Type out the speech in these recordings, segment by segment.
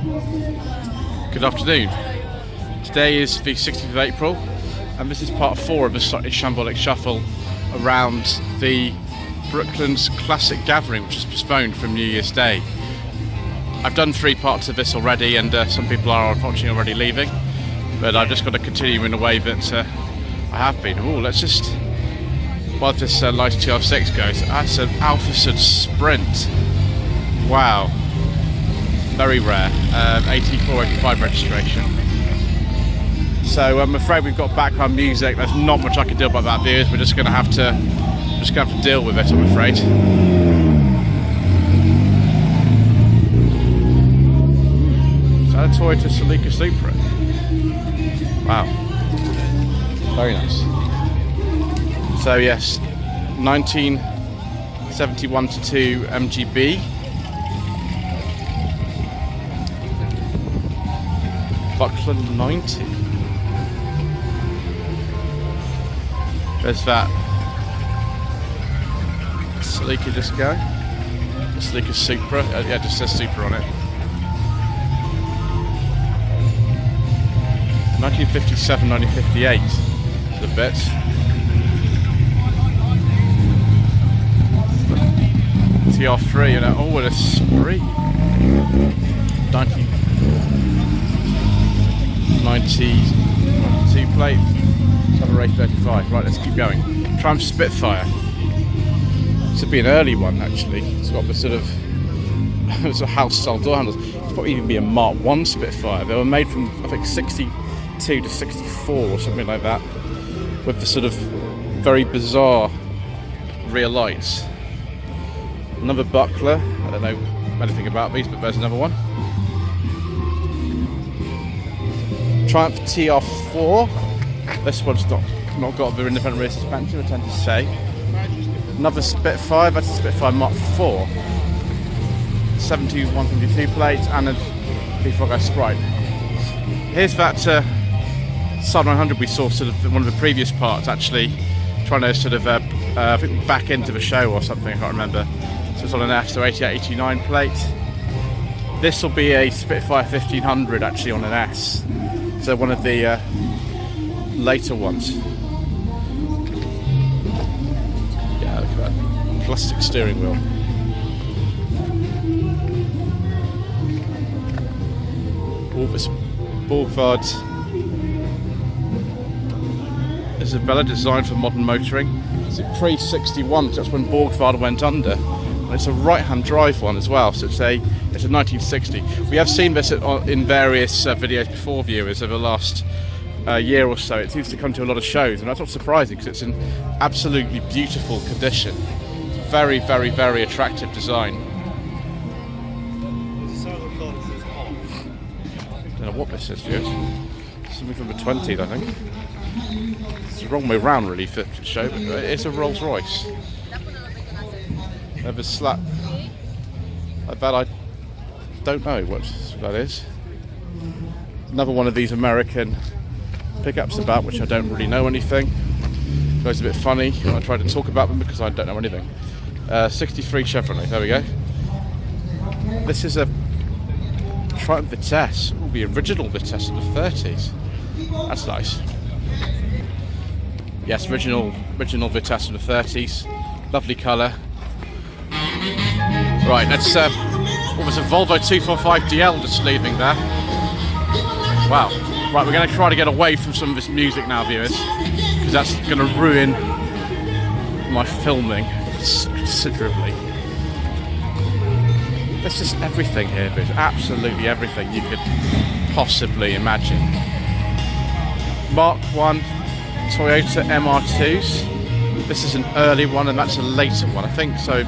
Good afternoon. Today is the 16th of April, and this is part 4 of the Slightly Shambolic Shuffle around the Brooklands Classic Gathering, which is postponed from New Year's Day. I've done 3 parts of this already, and some people are unfortunately already leaving, but I've just got to continue in a way that I have been. Oh, let's just, while this light TR6 goes, that's an Alfa Sprint. Wow, very rare, 84, 85 registration. So I'm afraid we've got background music. There's not much I can do about that, viewers. We're just going to have to deal with it, I'm afraid. Is that a Toyota Celica Supra? Wow, very nice. So yes, 1971 to 2 MGB. Buckland 90. There's that Celica Disco, Celica Supra. Yeah, it just says Supra on it. 1957, 1958. The bits. TR3, you know. Oh, and a Spree. 1992 plate. Race 35. Right, let's keep going. Triumph Spitfire. This would be an early one, actually. It's got the sort of house style door handles. It's probably even be a Mark 1 Spitfire. They were made from, I think, 62 to 64 or something like that, with the sort of very bizarre rear lights. Another buckler. I don't know anything about these, but there's another one. Triumph TR4. This one's not got the independent rear suspension, I tend to say. Another Spitfire, that's a Spitfire Mark 4. 7152 plates and a B4 Sprite. Here's that Sub 900 we saw sort of one of the previous parts, actually trying to sort of I think back into the show or something, I can't remember. So it's on an F, so 88, 89 plate. This will be a Spitfire 1500 actually on an S. So one of the later ones. Yeah, look at that plastic steering wheel. All this Borgwards. This is a designed for modern motoring. It's a pre-61, so that's when Borgward went under. And it's a right-hand drive one as well, so it's a 1960. We have seen this in various videos before, viewers, over the last year or so. It seems to come to a lot of shows, and that's not surprising because it's in absolutely beautiful condition. Very, very, very attractive design. Don't know what this is, viewers. Something from the 20s, I think. It's the wrong way round, really, for the show, but it's a Rolls-Royce. There's a slap. That I don't know what that is. Another one of these American pickups about which I don't really know anything. So it's a bit funny when I try to talk about them because I don't know anything. 63 Chevrolet, there we go. This is a Triumph Vitesse, the original Vitesse of the 30s. That's nice. Yes, original Vitesse of the 30s. Lovely colour. Right, let's what was a Volvo 245DL just leaving there. Wow. Right, we're going to try to get away from some of this music now, viewers, because that's going to ruin my filming considerably. There's just everything here, viewers. Absolutely everything you could possibly imagine. Mark 1 Toyota MR2s. This is an early one, and that's a later one, I think. So I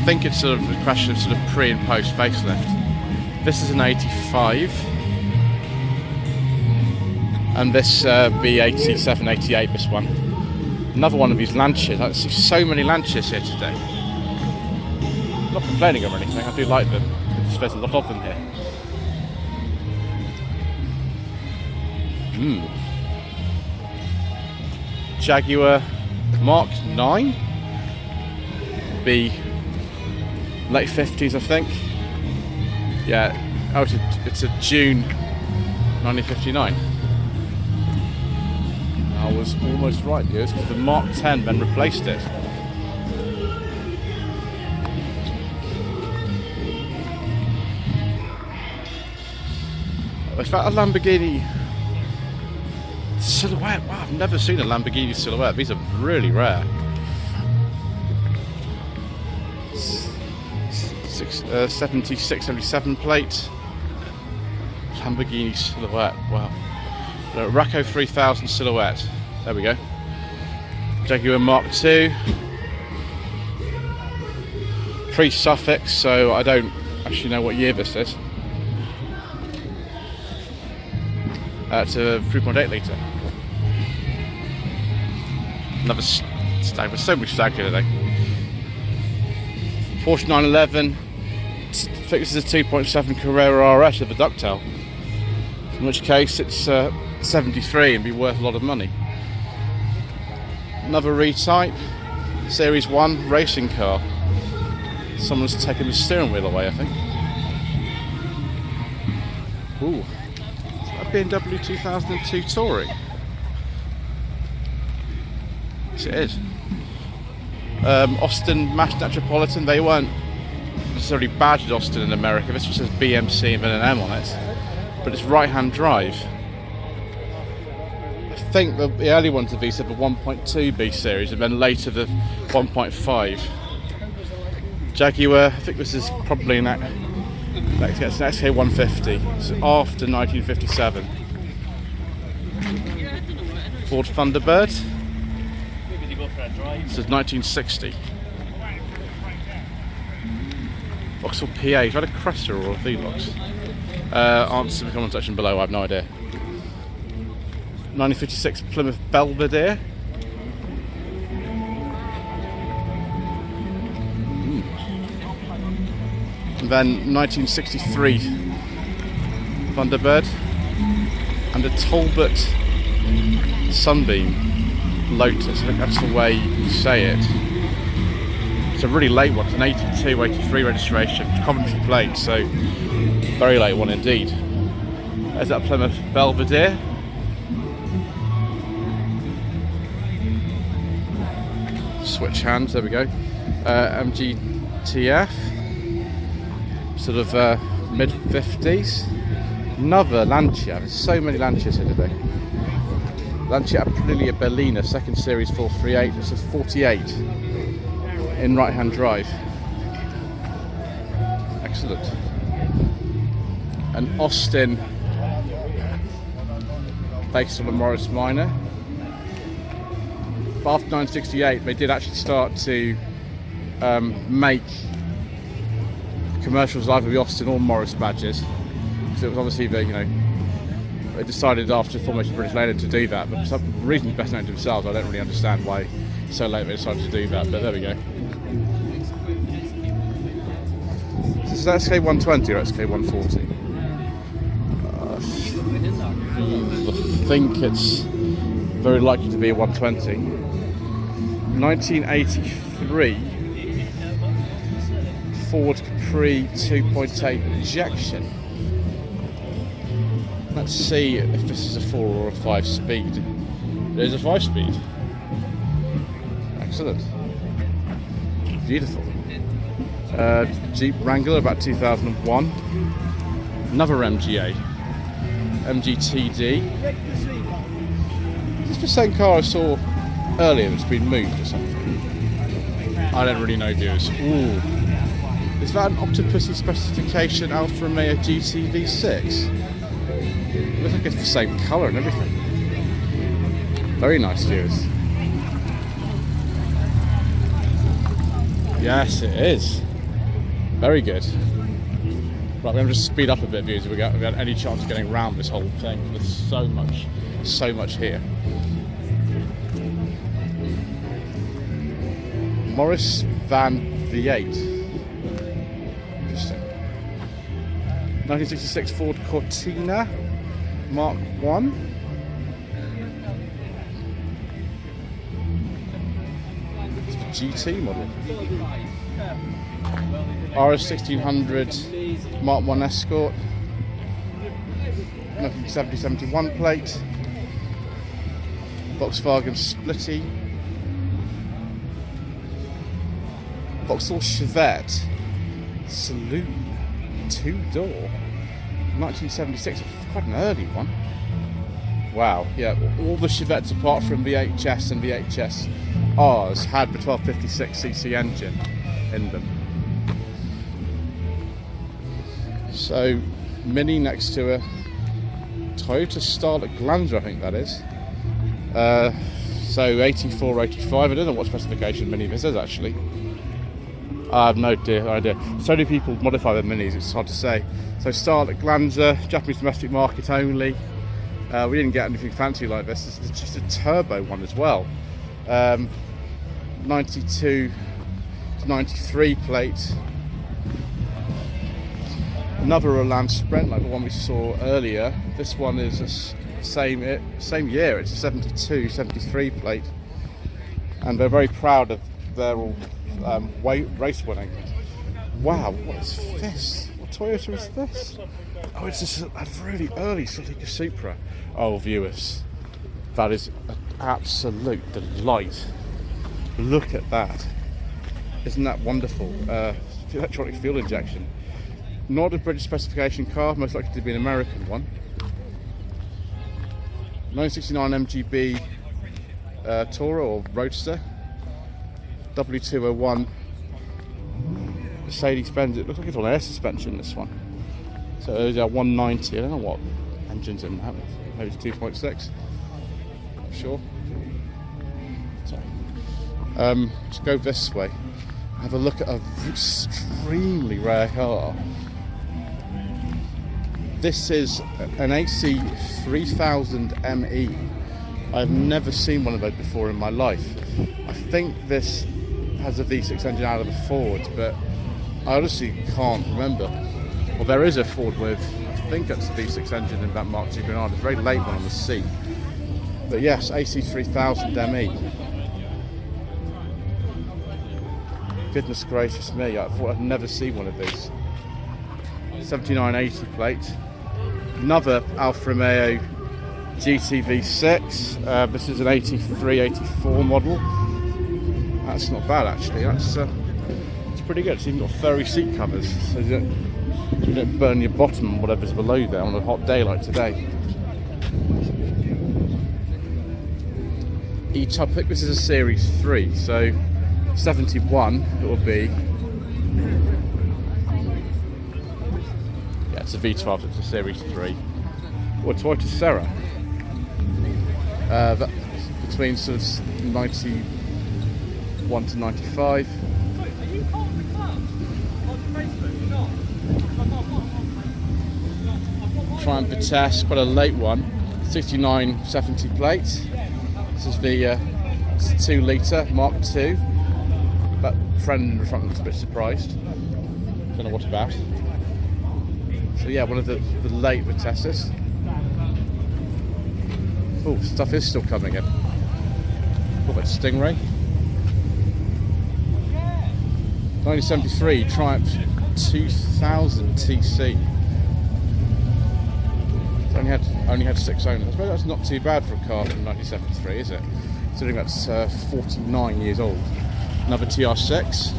think it's sort of a question of sort of pre and post facelift. This is an 85. And this be 87, 88, this one. Another one of these Lanciers. I see so many Lanciers here today. I'm not complaining or anything, I do like them. There's a lot of them here. Jaguar Mark 9. Be late 50s, I think. Yeah, oh, it's a June 1959. I was almost right, viewers, because the Mark X then replaced it. Is that a Lamborghini silhouette? Wow, I've never seen a Lamborghini silhouette. These are really rare. 76, 77 plate. Lamborghini silhouette. Wow. The Racco 3000 silhouette. There we go. Jaguar Mark II. Pre-suffix, so I don't actually know what year this is. It's a 3.8 litre. Another stag. There's so many stag here today. Porsche 911. Fixes a 2.7 Carrera RS with a ducktail. In which case it's 73 and be worth a lot of money. Another retype. Series 1 racing car. Someone's taken the steering wheel away, I think. Ooh. BMW 2002 Touring. Yes, it is. Austin Mass Metropolitan. They weren't necessarily badged Austin in America. This just says BMC and then an M on it. But it's right-hand drive. I think the early ones of these are the 1.2 B series and then later the 1.5. Jaguar, I think this is probably an XK150, so after 1957. Ford Thunderbird. This is 1960. Vauxhall PA. Is that a Cresta or a Velox? Answer in the comment section below. I have no idea. 1956 Plymouth Belvedere. And then 1963 Thunderbird and a Talbot Sunbeam Lotus. I think that's the way you say it. It's a really late one. It's an 82, 83 registration, Coventry plate, so very late one indeed. There's that Plymouth Belvedere. Switch hands, there we go. MGTF. Sort of mid-50s. Another Lancia. There's so many Lancias here today. Lancia Aprilia Berlina, second series 438. This is 48 in right-hand drive. Excellent. An Austin based on a Morris Minor. But after 1968, they did actually start to make commercials either the Austin or Morris badges, because it was obviously they decided after formation of British Leyland to do that, but for some reasons best known to themselves. I don't really understand why so late they decided to do that, but there we go. Is this SK120 or SK140? I think it's very likely to be a 120. 1983 Ford Capri 2.8 injection. Let's see if this is a 4 or a 5 speed. It is a 5 speed. Excellent. Beautiful. Jeep Wrangler, about 2001. Another MGA. MGTD. Is this the same car I saw earlier that's been moved or something? I don't really know, viewers. Ooh. Is that an Octopussy specification Alfa Romeo Gt V6? It looks like it's the same colour and everything. Very nice, viewers. Yes, it is. Very good. Right, we're going to just speed up a bit, viewers, if we got any chance of getting around this whole thing. There's so much here. Morris Van V8. Interesting. 1966 Ford Cortina Mark 1. It's the GT model. RS 1600 Mark 1 Escort, 1970-71 plate, Volkswagen Splitty, Vauxhall Chevette Saloon 2-door, 1976, quite an early one. Wow, yeah, all the Chevettes apart from VHS and VHS R's had the 1256cc engine in them. So, Mini next to a Toyota Starlet Glanza, I think that is. So 84, 85, I don't know what specification Mini this is actually. I have no idea. So many people modify their Minis, it's hard to say. So Starlet Glanza, Japanese domestic market only. We didn't get anything fancy like this. This is just a turbo one as well. 92 to 93 plate. Another Roland Sprint like the one we saw earlier. This one is the same year. It's a 72, 73 plate, and they're very proud of their race winning. Wow, what is this? What Toyota is this? Oh, it's just a really early Celica Supra. Oh, viewers, that is an absolute delight. Look at that. Isn't that wonderful? Electronic fuel injection. Not a British specification car, most likely to be an American one. 969 MGB Tourer or Roadster. W201 Mercedes-Benz. It looks like it's on air suspension, this one. So there's a 190. I don't know what engine's in that. Maybe it's 2.6. Not sure. So, let's go this way. Have a look at an extremely rare car. This is an AC3000 ME. I've never seen one of those before in my life. I think this has a V6 engine out of a Ford, but I honestly can't remember. Well, there is a Ford with, I think it's a V6 engine in that Mark II Granada. It's a very late one on the scene. But yes, AC3000 ME. Goodness gracious me, I thought I'd never seen one of these. 7980 plate. Another Alfa Romeo Gt V6. This is an 83-84 model. That's not bad actually. It's pretty good. It's even got furry seat covers, so you don't burn your bottom or whatever's below there on a hot day like today. I think this is a Series 3, so 71 it will be. Yeah, it's a V12, it's a Series 3. Or Toyota Serra. That between sort of 91 to 95. Triumph Vitesse, quite a late one. 6970 plate. This is the 2 litre Mark II. That friend in the front looks a bit surprised. Don't know what about. So yeah, one of the late Vitesses. Oh, stuff is still coming in. What about Stingray? 1973 Triumph 2000 TC. Only had 6 owners. Well, that's not too bad for a car from 1973, is it? Considering that's 49 years old. Another TR6.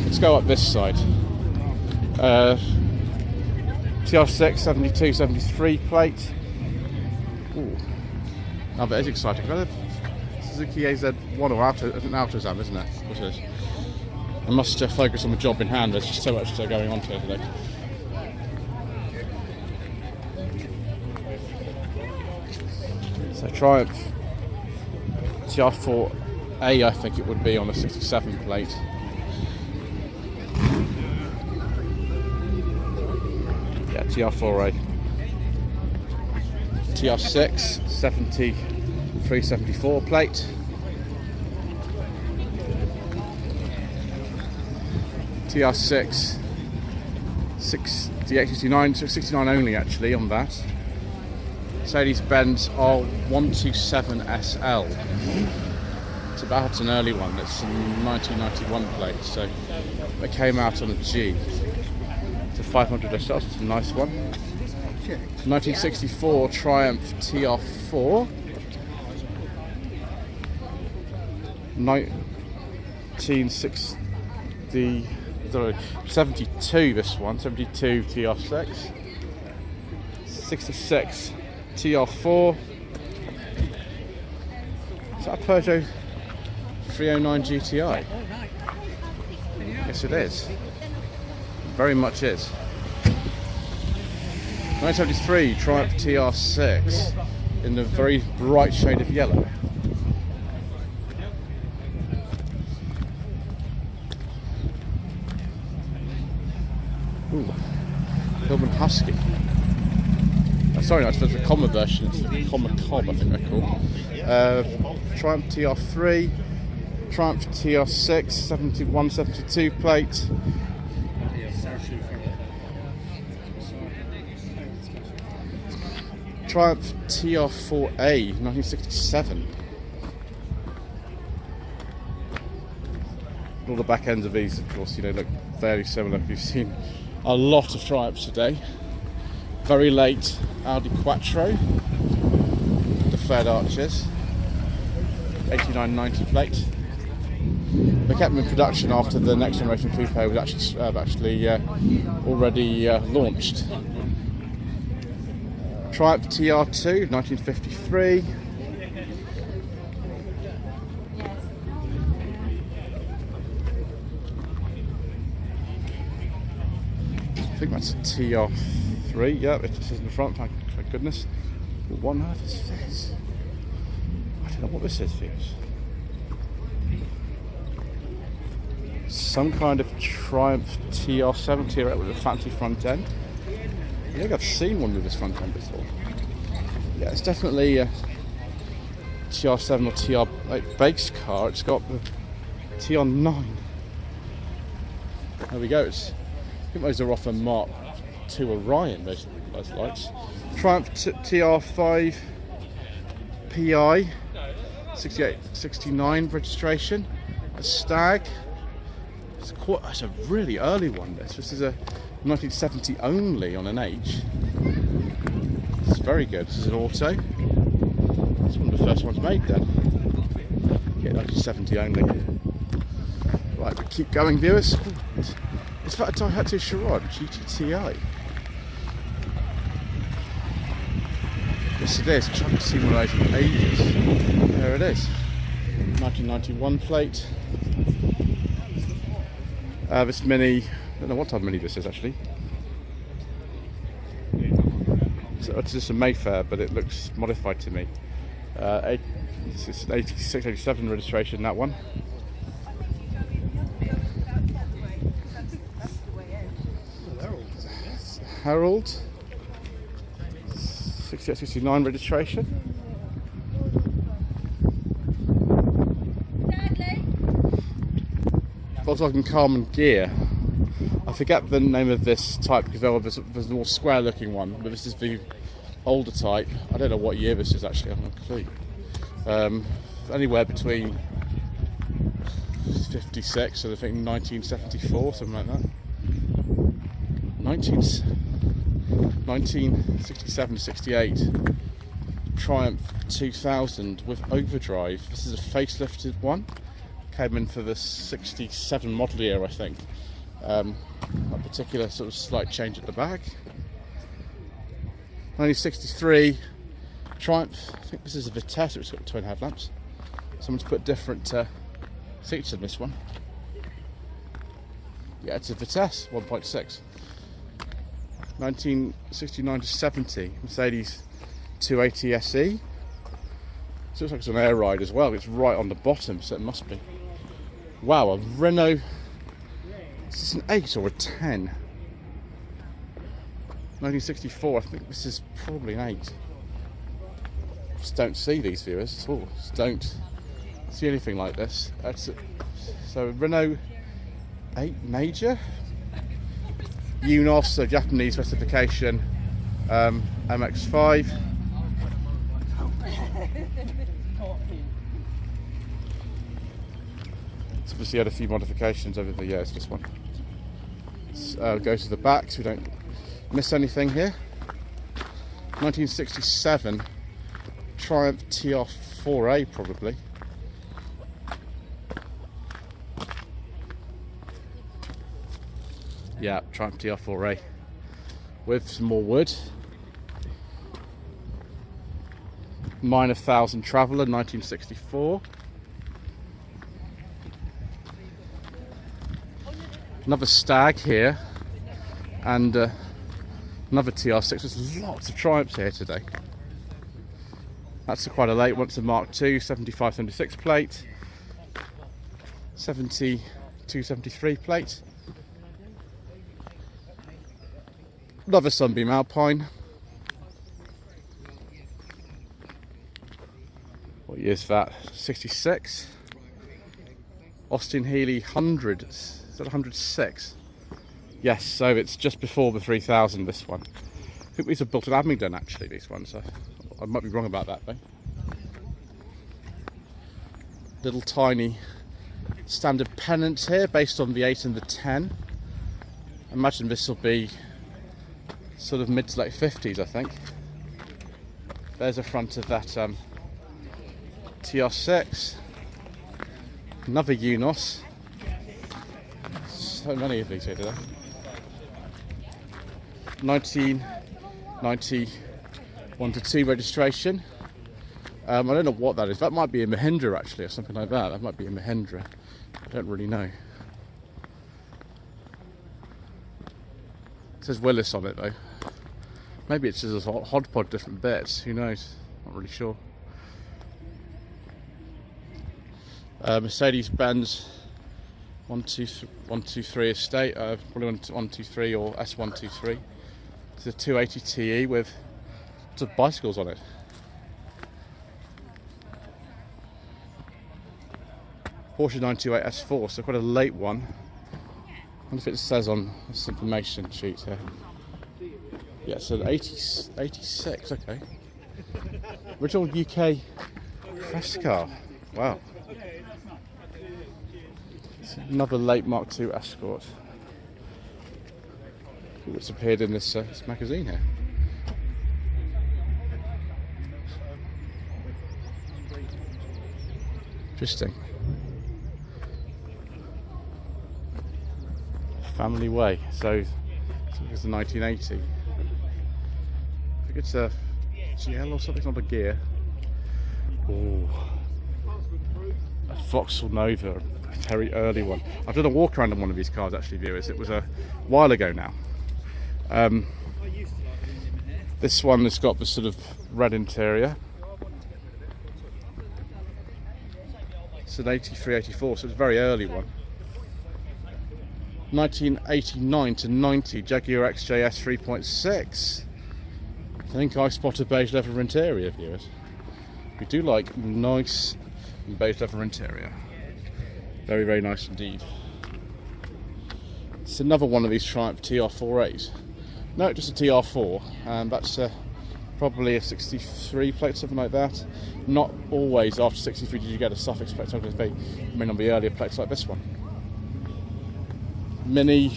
Let's go up this side. TR6 72, 73 plate. Ooh. Now that is exciting. Suzuki AZ1 or Autozam, isn't it? What it is. I must focus on the job in hand. There's just so much going on here today. So Triumph TR4A, I think it would be on a 67 plate. Yeah, TR4A. TR6 73, 74 plate. TR6 68, 69, so 69 only actually on that. Mercedes-Benz R127SL. So that's an early one. It's a 1991 plate, so it came out on a G. It's a 500 SLs, it's a nice one. 1964 Triumph TR4. 72 this one, 72 TR6. 66 TR4. Is that a Peugeot 309 GTI? Yes it is. Very much is. 1973 Triumph TR6 in the very bright shade of yellow. Ooh, Hillman Husky. Sorry, that's the Comma version, it's the Comma Cob, I think they're called. Triumph TR3, Triumph TR6, 71, 72 plate. Triumph TR4A, 1967. All the back ends of these, of course, you know, look fairly similar. You've seen a lot of Triumphs today. Very late Audi Quattro, the flared arches, 8990 plate. They kept them in production after the next generation coupe was actually already launched. Triumph TR2, 1953. I think that's a TR3. Yeah, it says in the front. Thank goodness. What on earth is this? I don't know what this is, viewers. Some kind of Triumph TR7 TR8 with a fancy front end. I think I've seen one with this front end before. Yeah, it's definitely a TR7 or TR8 base car. It's got the TR9. There we go. I think those are off a Mark II Orion, those lights. Triumph TR5 PI, 68, 69 registration. A Stag. It's a really early one. This is a 1970 only on an H. It's very good. This is an auto. It's one of the first ones made then. Yeah, 1970 only. Right, we keep going, viewers. It's that Daihatsu Sharad GTI. Yes, it is. I haven't seen one of those in ages. There it is. 1991 plate. This Mini, I don't know what type of Mini this is actually. It's just a Mayfair, but it looks modified to me. It's an 86, 87 registration, that one. Harold, 68, 69 registration. Volkswagen Carmen Gear. I forget the name of this type because there's a more square looking one, but this is the older type. I don't know what year this is actually, I haven't a clue. Anywhere between 56 and I think 1974, something like that. 1967 to 68. Triumph 2000 with overdrive. This is a facelifted one. Came in for the 67 model year, I think. A particular sort of slight change at the back. 1963 Triumph. I think this is a Vitesse. It's got twin headlamps. Someone's put different seats in this one. Yeah, it's a Vitesse 1.6. 1969 to 70 Mercedes 280 SE. It looks like it's an air ride as well. It's right on the bottom, so it must be. Wow, a Renault. Is this an 8 or a 10? 1964. I think this is probably an 8. Just don't see these, viewers, at all. Just don't see anything like this. So Renault 8 Major. Unos, so Japanese specification. MX-5. It's obviously had a few modifications over the years, this one. It's go to the back so we don't miss anything here. 1967 Triumph TR4A probably. Yeah, Triumph TR4A with some more wood. Minor 1000 Traveller 1964. Another Stag here, and another TR6. There's lots of Triumphs here today. That's quite a late one. It's a Mark II 75-76 plate, 72-73 plate. Another Sunbeam Alpine. What year is that? 66. Austin Healey 100. Is that 106? Yes, so it's just before the 3000, this one. I think these are built at Abingdon actually, these ones. I might be wrong about that though. Little tiny standard pennant here based on the 8 and the 10. I imagine this will be sort of mid to late 50s, I think. There's a front of that TR6. Another Unos. So many of these here today. 1991 to 2 registration. I don't know what that is. That might be a Mahindra actually, or something like that. That might be a Mahindra. I don't really know. It says Willis on it though. Maybe it's just a hodpodge different bits. Who knows? Not really sure. Mercedes-Benz 123 estate, probably 123 or S123. It's a 280 TE with lots of bicycles on it. Porsche 928 S4, so quite a late one. I wonder if it says on this information sheet here. Yeah, so 86, okay. Original UK press car. Wow. Another late Mark II Escort. It's appeared in this magazine here. Interesting. Family Way. So it's the 1980. I think it's a GL or something, not a gear. Oh, a Vauxhall Nova, a very early one. I've done a walk around on one of these cars actually, viewers. It was a while ago now. This one has got the sort of red interior. It's an 83, 84, so it's a very early one. 1989 to 90 Jaguar XJS 3.6. I think I spotted beige leather interior, viewers. We do like nice beige leather interior. Very, very nice indeed. It's another one of these Triumph TR4As. No, just a TR4, and that's probably a 63 plate, something like that. Not always after 63 did you get a suffix plate, sometimes they may not be earlier plates like this one. Mini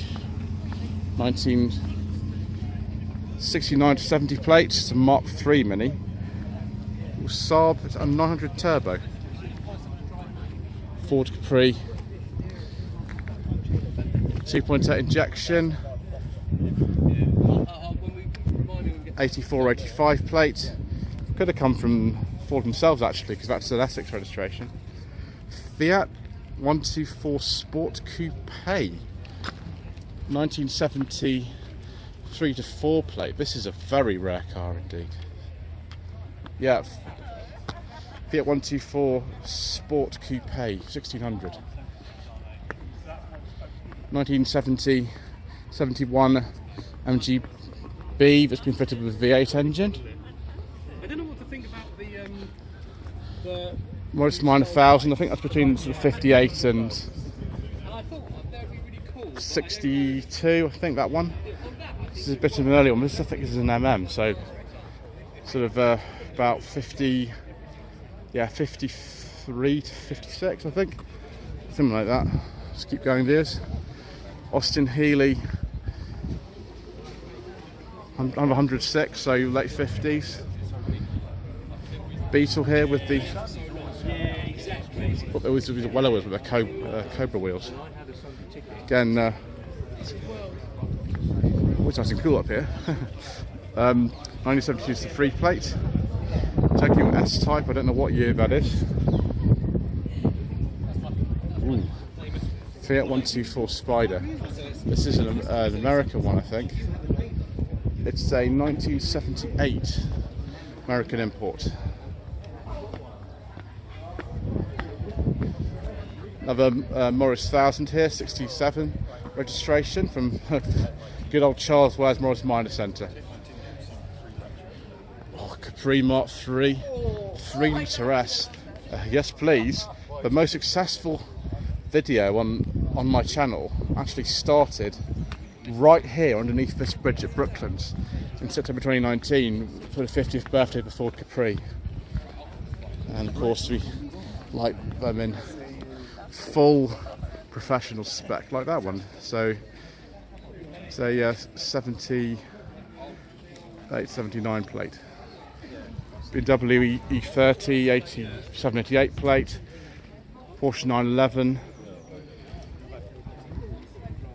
1969 to 70 plates, it's a Mark III Mini. Saab, it's a 900 turbo. Ford Capri 2.8 injection, 84, 85 plate. Could have come from Ford themselves actually, because that's an Essex registration. Fiat 124 Sport Coupe 1973 to 4 plate. This is a very rare car indeed. Yeah, Fiat 124 Sport Coupe 1600. 1970, 71 MGB that's been fitted with V8 engine. I don't know what to think about the Well, it's minor 1000. I think that's between sort of 58 and I thought that would be really cool. 62. I think that one. This is a bit of an early one. This I think is an MM, so sort of about 50. Yeah, 53 to 56. I think something like that. Just keep going, viewers. Austin Healey I'm 106, so late 50s. Beetle here with the what there was well with the Cobra wheels. Again, always nice and cool up here. 1972 is the free plate. Tokyo S-Type, I don't know what year that is. Ooh. Fiat 124 Spider. This is an American one, I think. It's a 1978 American import. Another Morris 1000 here, 67 registration from good old Charles Ware's Morris Minor Centre. Oh, Capri Mark 3, 3-litre S. Yes, please. The most successful video on my channel actually started right here underneath this bridge at Brooklands in September 2019 for the 50th birthday of the Ford Capri. And of course we like them in full professional spec like that one. So it's a 78-79 plate. BMW E30 87-88 plate. Porsche 911.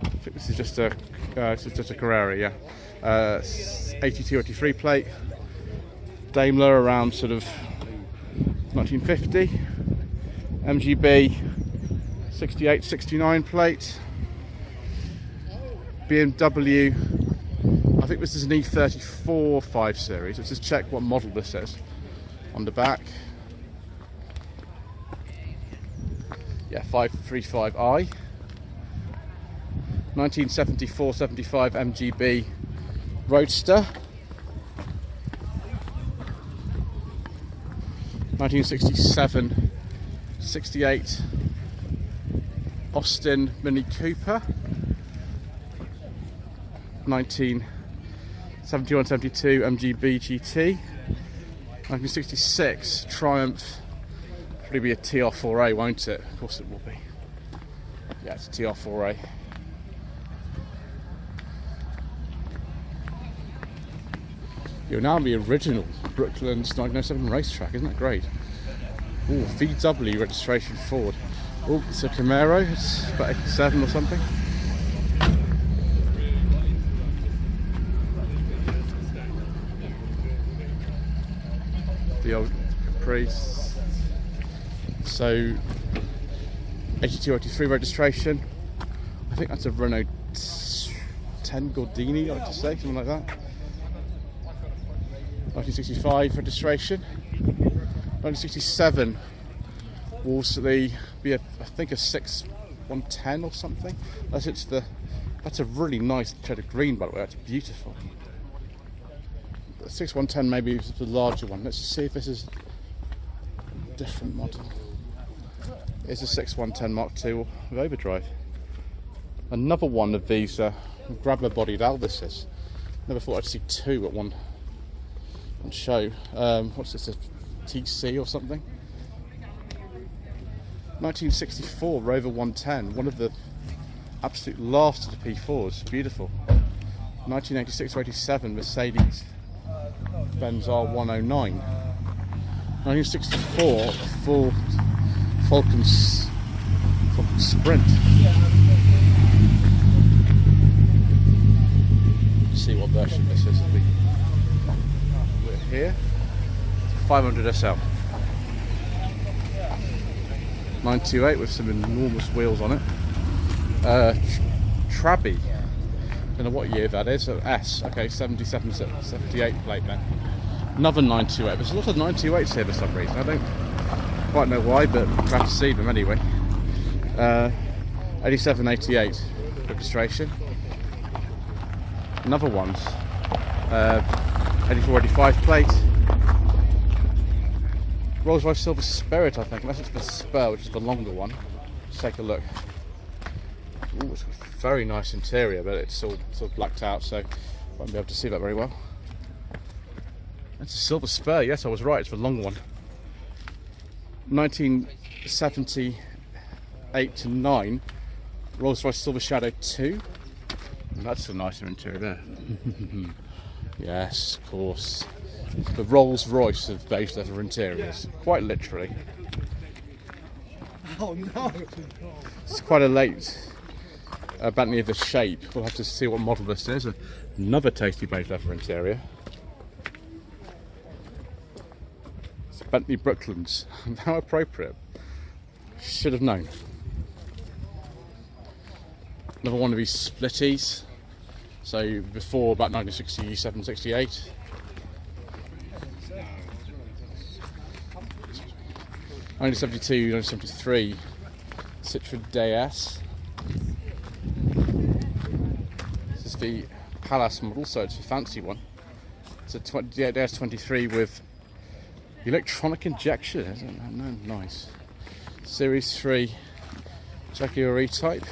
I think this is just a Carrera, yeah. 82-83 plate. Daimler around sort of 1950. MGB 68-69 plate. BMW, I think this is an E34 5 Series. Let's just check what model this is on the back. Yeah, 535i. 1974-75 MGB Roadster. 1967-68 Austin Mini Cooper. 1971-72 MGB GT. 1966 Triumph. Probably be a TR4A, won't it? Of course it will be. Yeah, it's a TR4A. You're now on the original Brooklands 1907 racetrack, isn't that great? Oh, VW registration Ford. Oh, it's a Camaro, it's about 87 or something. The old Caprice. So, 82-83 registration. I think that's a Renault 10 Gordini, I like to say, something like that. 1965 registration. 1967 will also be I think a 6110 or something. That's a really nice shade of green, by the way. That's beautiful. The 6110 maybe is the larger one. Let's see if this is a different model. It's a 6110 Mark II with overdrive. Another one of these grabber-bodied Alvises. Never thought I'd see two at one show. What's this, a TC or something? 1964 Rover 110, one of the absolute last of the P4s, beautiful. 1986-87 Mercedes Benz R109. 1964 Ford Falcon Sprint. Let's see what version this is. We're here. 500 SL. 928 with some enormous wheels on it. Trabi. Don't know what year that is. S. Okay, 77, 78 plate then. Another 928. There's a lot of 928s here for some reason. I don't quite know why, but I'm glad to see them anyway. 87, 88 registration. Another one's 84, 85 plate. Rolls-Royce Silver Spirit, I think, unless it's the Spur, which is the longer one. Let's take a look. Ooh, it's a very nice interior, but it's all sort of blacked out, so I won't be able to see that very well. It's a Silver Spur, yes, I was right, it's the long one. 1978 to 9, Rolls-Royce Silver Shadow 2. That's a nicer interior there. Yes, of course. The Rolls-Royce of beige leather interiors, quite literally. Oh no! It's quite a late Bentley of this shape. We'll have to see what model this is. Another tasty beige leather interior. It's a Bentley Brooklands. How appropriate. Should have known. Another one of these splitties. So before about 1967, 68. 1972, 1973 Citroën DS. This is the Palace model, so it's a fancy one. It's a DS23 with electronic injection, isn't it? No, nice. Series 3 Jaguar E-Type.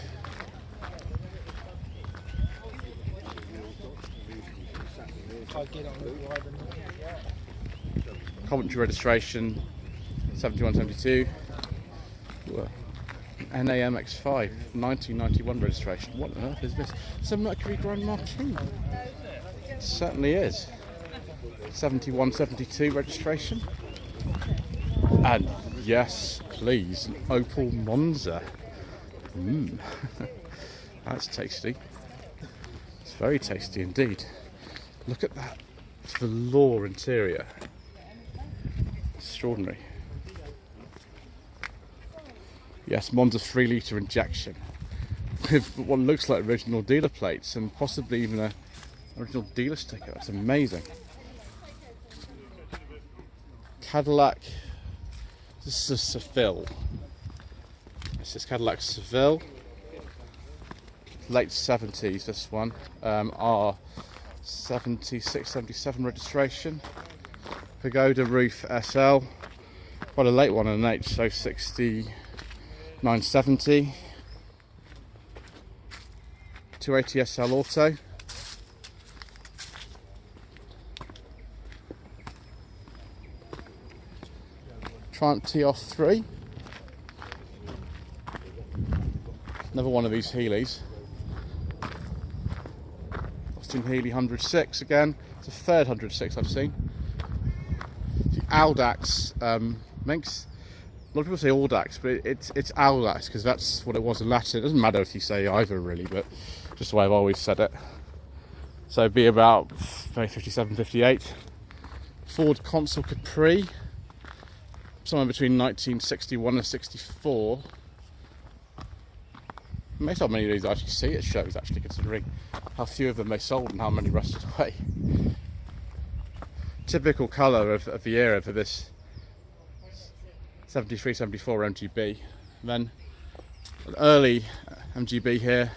Coventry registration 7172. NAM X5 1991 registration. What on earth is this? It's a Mercury Grand Marquis. It certainly is. 7172 registration. And yes, please, an Opel Monza. That's tasty. It's very tasty indeed. Look at that velour interior. Extraordinary. Yes, Monza 3 litre injection with what looks like original dealer plates and possibly even an original dealer sticker. That's amazing. Cadillac. This is a Seville. This is Cadillac Seville. Late 70s, this one. R76, 77 registration. Pagoda roof SL. Quite a late one, an H060 970. 280 SL Auto. Triumph T-Off 3. Another one of these Healey's. Austin Healey 106 again. It's the third 106 I've seen. The Audax Minx. A lot of people say Audax, but it's Audax because that's what it was in Latin. It doesn't matter if you say either really, but just the way I've always said it. So it'd be about 57, 58. Ford Consul Capri. Somewhere between 1961 and 64. Most how many of these I actually see at shows, actually, considering how few of them they sold and how many rusted away. Typical colour of the era for this 73, 74 MGB. And then an early MGB here,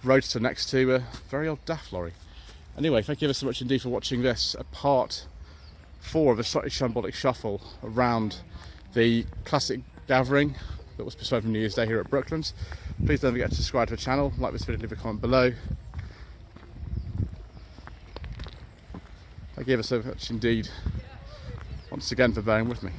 roadster next to a very old DAF lorry. Anyway, thank you ever so much indeed for watching this, a part 4 of a Slightly Shambolic Shuffle around the classic gathering that was postponed from New Year's Day here at Brooklands. Please don't forget to subscribe to the channel, like this video, leave a comment below. Thank you ever so much indeed once again for bearing with me.